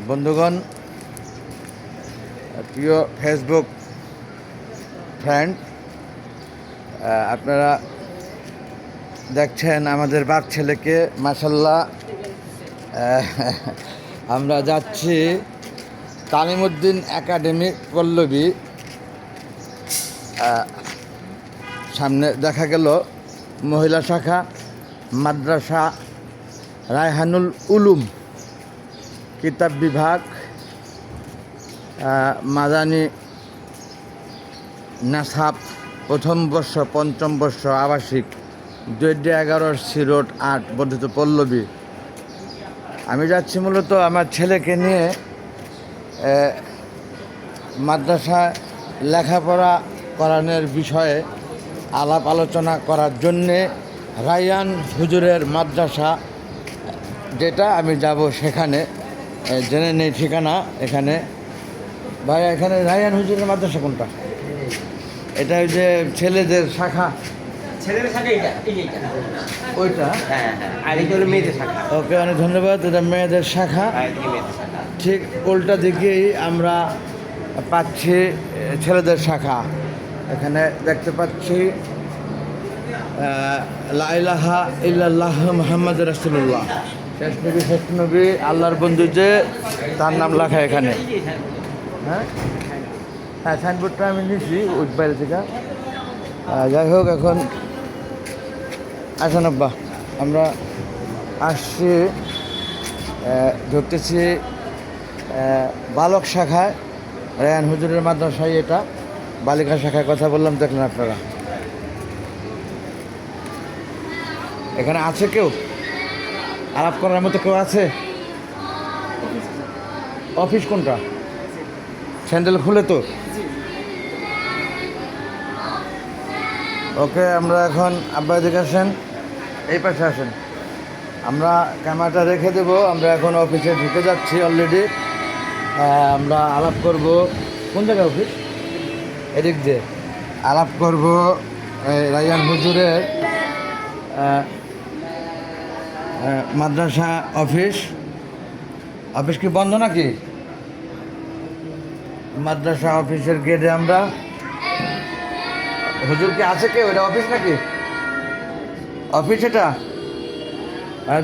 বন্ধুগণ, প্রিয় Facebook friend, আপনারা দেখছেন আমাদের বাপ ছেলেকে। মাশাল্লাহ, আমরা যাচ্ছি তালিমউদ্দিন একাডেমি পল্লবী। সামনে দেখা গেল মহিলা শাখা মাদ্রাসা রায়হানুল উলুম কিতাব বিভাগ, মাদানী নাসাব প্রথম বর্ষ পঞ্চম বর্ষ আবাসিক 2011 সিরোড 8 বর্ধিত পল্লবী। আমি যাচ্ছি মূলত আমার ছেলেকে নিয়ে মাদ্রাসায় লেখাপড়া করানোর বিষয়ে আলাপ আলোচনা করার জন্যে রায়হান হুজুরের মাদ্রাসা, যেটা আমি যাব সেখানে জেনে নেই ঠিকানা। এখানে ভাই, এখানে রায়হান হুজুরের মাদ্রাসা কোনটা? এটা ওই যে ছেলেদের শাখা। ছেলেদের শাখা এইটা, ওইটা? হ্যাঁ, আর এটা হলো মেয়েদের শাখা। ওকে, অনেক ধন্যবাদ। এটা মেয়েদের শাখা। মেয়েদের শাখা। ঠিক উল্টা দিকেই আমরা পাচ্ছি ছেলেদের শাখা। এখানে দেখতে পাচ্ছি লা ইলাহা ইল্লাল্লাহ মুহাম্মাদুর রাসূলুল্লাহ, শেষ নবী আল্লাহর বন্ধু, যে তার নাম লেখা এখানে। হ্যাঁ হ্যাঁ, সাইনবোর্ডটা আমি নিয়েছি ওই বাইরে থেকে। যাই হোক, এখন আসেন আব্বা, আমরা আসছি, ঢুকতেছি বালক শাখায়। রায়হান হুজুরের মাদ্রাসায় এটা। বালিকা শাখায় কথা বললাম, দেখলেন আপনারা। এখানে আছে কেউ আলাপ করার মতো? কেউ আছে? অফিস কোনটা? স্যান্ডেল খুলে তো। ওকে, আমরা এখন আব্বা দিকে আসেন, এই পাশে আসেন। আমরা ক্যামেরাটা রেখে দেবো। আমরা এখন অফিসে ঢুকে যাচ্ছি অলরেডি। আমরা আলাপ করব। কোন জায়গায় অফিস? এদিক দিয়ে আলাপ করব রায়হান হুজুরের মাদ্রাসা অফিস। অফিস কি বন্ধ নাকি? মাদ্রাসা অফিসের গেটে আমরা। হুজুর কি আছে কেউ? এটা অফিস নাকি? অফিস এটা?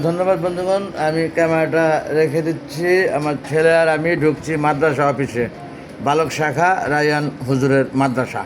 ধন্যবাদ বন্ধুগণ, আমি ক্যামেরাটা রেখে দিচ্ছি। আমার ছেলে আর আমি ঢুকছি মাদ্রাসা অফিসে, বালক শাখা রায়হান হুজুরের মাদ্রাসা।